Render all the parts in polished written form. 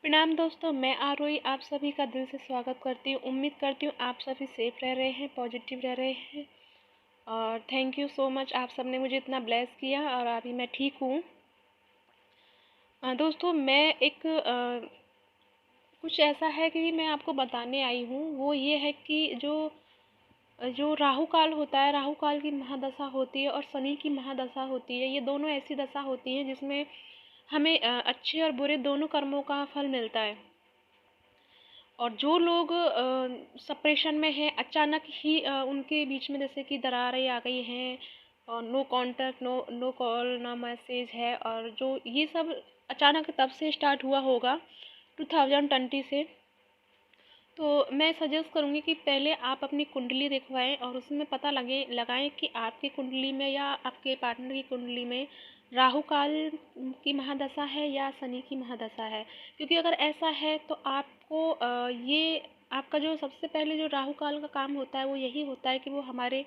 प्रणाम दोस्तों, मैं आरोही आप सभी का दिल से स्वागत करती हूँ। उम्मीद करती हूँ आप सभी सेफ रह रहे हैं, पॉजिटिव रह रहे हैं और थैंक यू सो मच। आप सब ने मुझे इतना ब्लेस किया और अभी मैं ठीक हूँ। दोस्तों मैं एक कुछ ऐसा है कि मैं आपको बताने आई हूँ। वो ये है कि जो जो राहु काल होता है, राहु काल की महादशा होती है और शनि की महादशा होती है। ये दोनों ऐसी दशा होती हैं जिसमें हमें अच्छे और बुरे दोनों कर्मों का फल मिलता है। और जो लोग सेपरेशन में हैं, अचानक ही उनके बीच में जैसे कि दरारें आ गई हैं और नो कांटेक्ट, नो कॉल, ना मैसेज है, और जो ये सब अचानक तब से स्टार्ट हुआ होगा 2020 से। तो मैं सजेस्ट करूँगी कि पहले आप अपनी कुंडली दिखवाएं और उसमें पता लगाएं कि आपकी कुंडली में या आपके पार्टनर की कुंडली में राहु काल की महादशा है या शनि की महादशा है। क्योंकि अगर ऐसा है तो आपको ये आपका जो सबसे पहले जो राहु काल का काम होता है वो यही होता है कि वो हमारे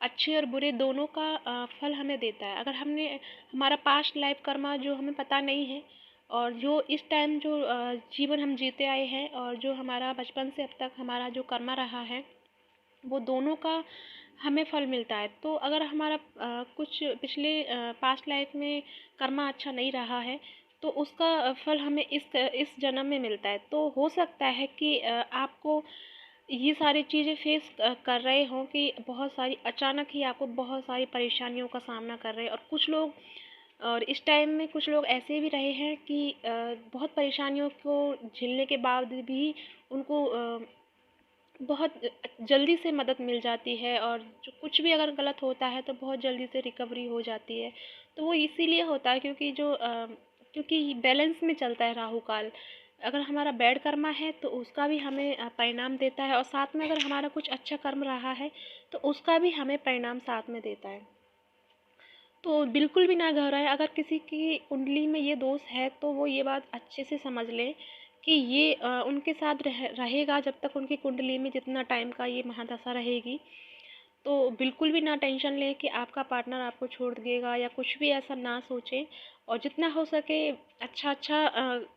अच्छे और बुरे दोनों का फल हमें देता है। अगर हमने हमारा पास्ट लाइफ कर्मा जो हमें पता नहीं है और जो इस टाइम जो जीवन हम जीते आए हैं और जो हमारा बचपन से अब तक हमारा जो कर्मा रहा है वो दोनों का हमें फल मिलता है। तो अगर हमारा कुछ पिछले पास्ट लाइफ में कर्मा अच्छा नहीं रहा है तो उसका फल हमें इस जन्म में मिलता है। तो हो सकता है कि आपको ये सारी चीज़ें फेस कर रहे हों कि बहुत सारी अचानक ही आपको बहुत सारी परेशानियों का सामना कर रहे हैं। और कुछ लोग और इस टाइम में कुछ लोग ऐसे भी रहे हैं कि बहुत परेशानियों को झेलने के बाद भी उनको बहुत जल्दी से मदद मिल जाती है और जो कुछ भी अगर गलत होता है तो बहुत जल्दी से रिकवरी हो जाती है। तो वो इसीलिए होता है क्योंकि बैलेंस में चलता है राहु काल। अगर हमारा बैड कर्मा है तो उसका भी हमें परिणाम देता है और साथ में अगर हमारा कुछ अच्छा कर्म रहा है तो उसका भी हमें परिणाम साथ में देता है। तो बिल्कुल भी ना घबराएं। अगर किसी की कुंडली में ये दोष है तो वो ये बात अच्छे से समझ लें कि ये उनके साथ रहेगा जब तक उनकी कुंडली में जितना टाइम का ये महादशा रहेगी। तो बिल्कुल भी ना टेंशन लें कि आपका पार्टनर आपको छोड़ देगा या कुछ भी ऐसा ना सोचें और जितना हो सके अच्छा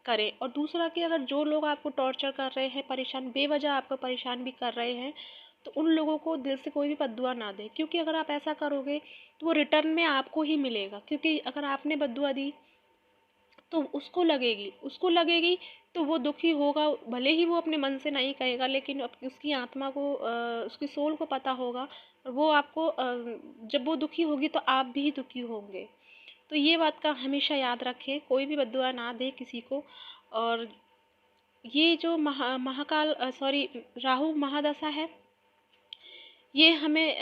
करें। और दूसरा कि अगर जो लोग आपको टॉर्चर कर रहे हैं, परेशान बेवजह आपको परेशान भी कर रहे हैं, तो उन लोगों को दिल से कोई भी बद्दुआ ना दें। क्योंकि अगर आप ऐसा करोगे तो वो रिटर्न में आपको ही मिलेगा। क्योंकि अगर आपने बद्दुआ दी तो उसको लगेगी तो वो दुखी होगा। भले ही वो अपने मन से नहीं कहेगा लेकिन उसकी आत्मा को उसकी सोल को पता होगा। और वो आपको जब वो दुखी होगी तो आप भी दुखी होंगे। तो ये बात का हमेशा याद रखें, कोई भी बद्दुआ ना दे किसी को। और ये जो महाकाल सॉरी राहु महादशा है, ये हमें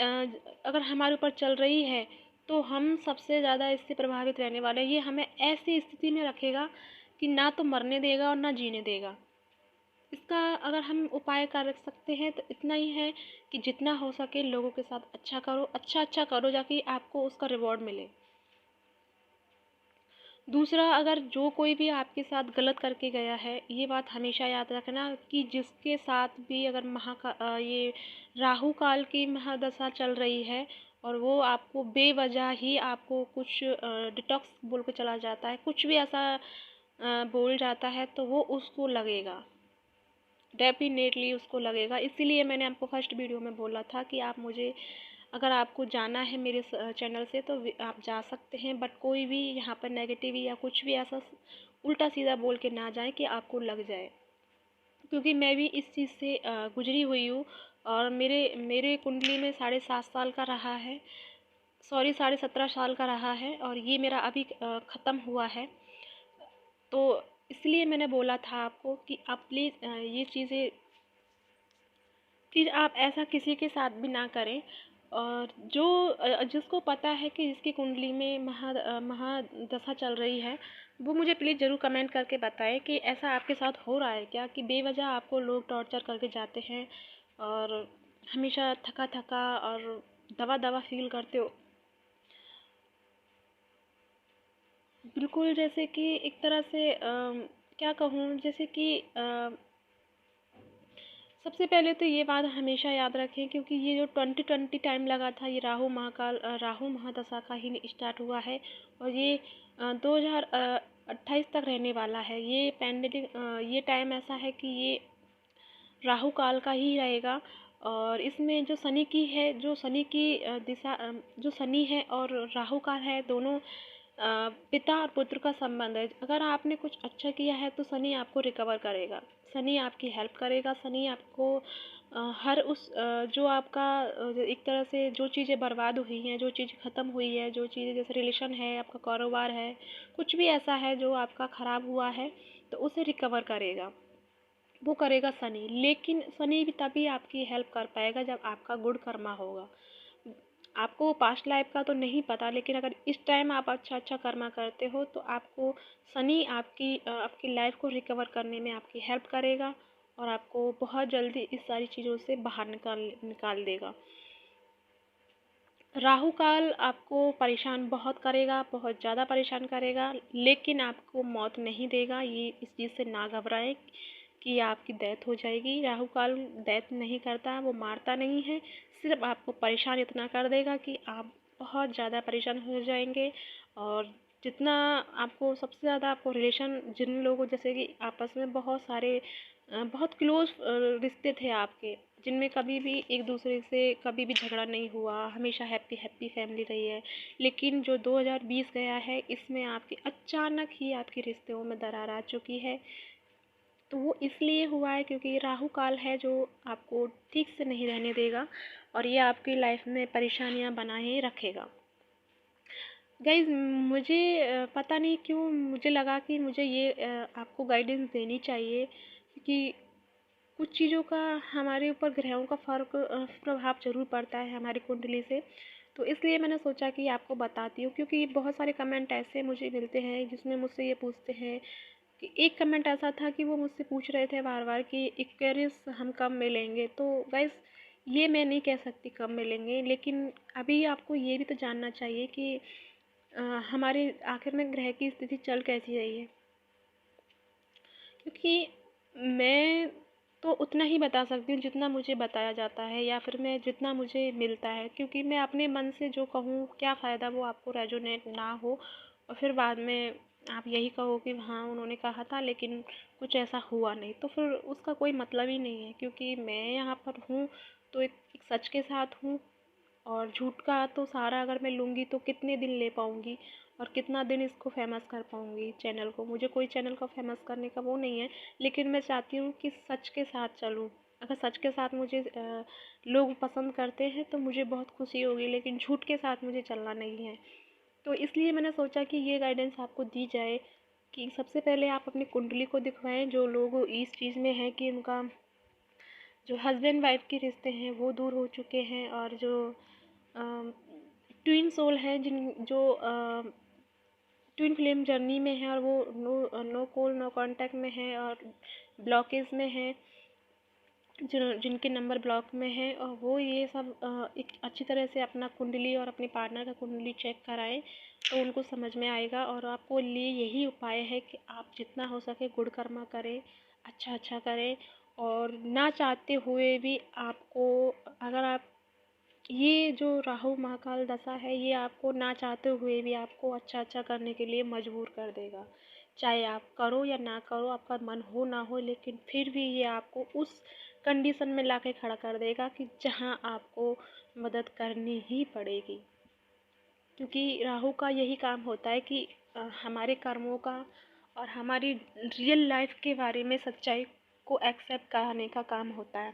अगर हमारे ऊपर चल रही है तो हम सबसे ज़्यादा इससे प्रभावित रहने वाले हैं। ये हमें ऐसी स्थिति में रखेगा कि ना तो मरने देगा और ना जीने देगा। इसका अगर हम उपाय कर सकते हैं तो इतना ही है कि जितना हो सके लोगों के साथ अच्छा करो ताकि आपको उसका रिवॉर्ड मिले। दूसरा, अगर जो कोई भी आपके साथ गलत करके गया है, ये बात हमेशा याद रखना कि जिसके साथ भी अगर ये राहु काल की महादशा चल रही है और वो आपको बेवजह ही आपको कुछ डिटॉक्स बोल के चला जाता है, कुछ भी ऐसा बोल जाता है, तो वो उसको लगेगा, डेफिनेटली उसको लगेगा। इसीलिए मैंने आपको फर्स्ट वीडियो में बोला था कि आप मुझे अगर आपको जाना है मेरे चैनल से तो आप जा सकते हैं, बट कोई भी यहाँ पर नेगेटिव या कुछ भी ऐसा उल्टा सीधा बोल के ना जाए कि आपको लग जाए। क्योंकि मैं भी इस चीज़ से गुजरी हुई हूँ और मेरे मेरे कुंडली में 7.5 साल का रहा है, सॉरी 17.5 साल का रहा है और ये मेरा अभी ख़त्म हुआ है। तो इसलिए मैंने बोला था आपको कि आप प्लीज़ ये चीज़ें फिर आप ऐसा किसी के साथ भी ना करें। और जो जिसको पता है कि जिसकी कुंडली में महादशा चल रही है वो मुझे प्लीज़ ज़रूर कमेंट करके बताएं कि ऐसा आपके साथ हो रहा है क्या, कि बेवजह आपको लोग टॉर्चर करके जाते हैं और हमेशा थका थका और दवा दवा फील करते हो। बिल्कुल, जैसे कि एक तरह से क्या कहूँ, जैसे कि सबसे पहले तो ये बात हमेशा याद रखें क्योंकि ये जो 2020 टाइम लगा था ये राहु महादशा का ही स्टार्ट हुआ है। और ये 2000 28 तक रहने वाला है। ये पेंडेमिक ये टाइम ऐसा है कि ये राहु काल का ही रहेगा। और इसमें जो शनि की है, जो शनि की दिशा, जो शनि है और राहु काल है, दोनों पिता और पुत्र का संबंध है। अगर आपने कुछ अच्छा किया है तो शनि आपको रिकवर करेगा, शनि आपकी हेल्प करेगा, शनि आपको हर उस जो आपका एक तरह से जो चीज़ें बर्बाद हुई हैं, जो चीज़ ख़त्म हुई है, जो चीज़ें जैसे रिलेशन है, आपका कारोबार है, कुछ भी ऐसा है जो आपका ख़राब हुआ है, तो उसे रिकवर करेगा, वो करेगा शनि। लेकिन शनि भी तभी आपकी हेल्प कर पाएगा जब आपका गुड कर्मा होगा। आपको पास्ट लाइफ का तो नहीं पता, लेकिन अगर इस टाइम आप अच्छा अच्छा कर्मा करते हो तो आपको शनि आपकी लाइफ को रिकवर करने में आपकी हेल्प करेगा और आपको बहुत जल्दी इस सारी चीज़ों से बाहर निकाल देगा। राहु काल आपको परेशान बहुत करेगा, बहुत ज़्यादा परेशान करेगा, लेकिन आपको मौत नहीं देगा। ये इस चीज़ से ना घबराएं कि आपकी डेथ हो जाएगी। राहु काल डेथ नहीं करता, वो मारता नहीं है, सिर्फ आपको परेशान इतना कर देगा कि आप बहुत ज़्यादा परेशान हो जाएंगे। और जितना आपको सबसे ज़्यादा आपको रिलेशन, जिन लोगों जैसे कि आपस में बहुत सारे बहुत क्लोज रिश्ते थे आपके, जिनमें कभी भी एक दूसरे से कभी भी झगड़ा नहीं हुआ, हमेशा हैप्पी हैप्पी फैमिली रही है, लेकिन जो 2020 गया है इसमें आपके अचानक ही आपके रिश्तों में दरार आ चुकी है। तो वो इसलिए हुआ है क्योंकि ये राहु काल है जो आपको ठीक से नहीं रहने देगा और ये आपकी लाइफ में परेशानियां बनाए रखेगा। गाइज, मुझे पता नहीं क्यों मुझे लगा कि मुझे ये आपको गाइडेंस देनी चाहिए, क्योंकि कुछ चीज़ों का हमारे ऊपर ग्रहों का प्रभाव ज़रूर पड़ता है हमारी कुंडली से। तो इसलिए मैंने सोचा कि आपको बताती हूँ, क्योंकि बहुत सारे कमेंट ऐसे मुझे मिलते हैं जिसमें मुझसे ये पूछते हैं कि एक कमेंट ऐसा था कि वो मुझसे पूछ रहे थे बार बार कि एक्वेरियस हम कब मिलेंगे। तो गाइस, ये मैं नहीं कह सकती कब मिलेंगे, लेकिन अभी आपको ये भी तो जानना चाहिए कि हमारे आखिर में ग्रह की स्थिति चल कैसी रही है। क्योंकि मैं तो उतना ही बता सकती हूँ जितना मुझे बताया जाता है या फिर मैं जितना मुझे मिलता है, क्योंकि मैं अपने मन से जो कहूँ क्या फ़ायदा वो आपको रेजोनेट ना हो और फिर बाद में आप यही कहो कि हाँ उन्होंने कहा था लेकिन कुछ ऐसा हुआ नहीं, तो फिर उसका कोई मतलब ही नहीं है। क्योंकि मैं यहाँ पर हूँ तो एक सच के साथ हूँ, और झूठ का तो सहारा अगर मैं लूँगी तो कितने दिन ले पाऊँगी और कितना दिन इसको फेमस कर पाऊँगी चैनल को। मुझे कोई चैनल को फेमस करने का वो नहीं है, लेकिन मैं चाहती हूँ कि सच के साथ चलूँ। अगर सच के साथ मुझे लोग पसंद करते हैं तो मुझे बहुत खुशी होगी, लेकिन झूठ के साथ मुझे चलना नहीं है। तो इसलिए मैंने सोचा कि ये गाइडेंस आपको दी जाए कि सबसे पहले आप अपनी कुंडली को दिखवाएं। जो लोग इस चीज़ में हैं कि उनका जो हस्बैंड वाइफ के रिश्ते हैं वो दूर हो चुके हैं, और जो ट्विन सोल हैं जो ट्विन फ्लेम जर्नी में है और वो no no call no contact में है और ब्लॉकेज में है, जिनके नंबर ब्लॉक में है, और वो ये सब एक अच्छी तरह से अपना कुंडली और अपने पार्टनर का कुंडली चेक कराएं तो उनको समझ में आएगा। और आपको लिए यही उपाय है कि आप जितना हो सके गुड़ कर्मा करें, अच्छा अच्छा करें, और ना चाहते हुए भी आपको, अगर आप ये जो राहु महाकाल दशा है ये आपको ना चाहते हुए भी आपको अच्छा अच्छा करने के लिए मजबूर कर देगा। चाहे आप करो या ना करो, आपका मन हो ना हो, लेकिन फिर भी ये आपको उस कंडीशन में लाके खड़ा कर देगा कि जहाँ आपको मदद करनी ही पड़ेगी। क्योंकि राहु का यही काम होता है कि हमारे कर्मों का और हमारी रियल लाइफ के बारे में सच्चाई को एक्सेप्ट कराने का काम होता है।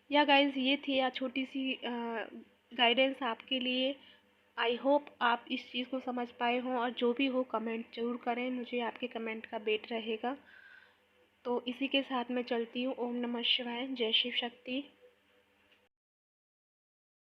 या गाइज, ये थी छोटी सी गाइडेंस आपके लिए। आई होप आप इस चीज़ को समझ पाए हों, और जो भी हो कमेंट ज़रूर करें, मुझे आपके कमेंट का वेट रहेगा। तो इसी के साथ मैं चलती हूँ। ओम नमः शिवाय, जय शिव शक्ति।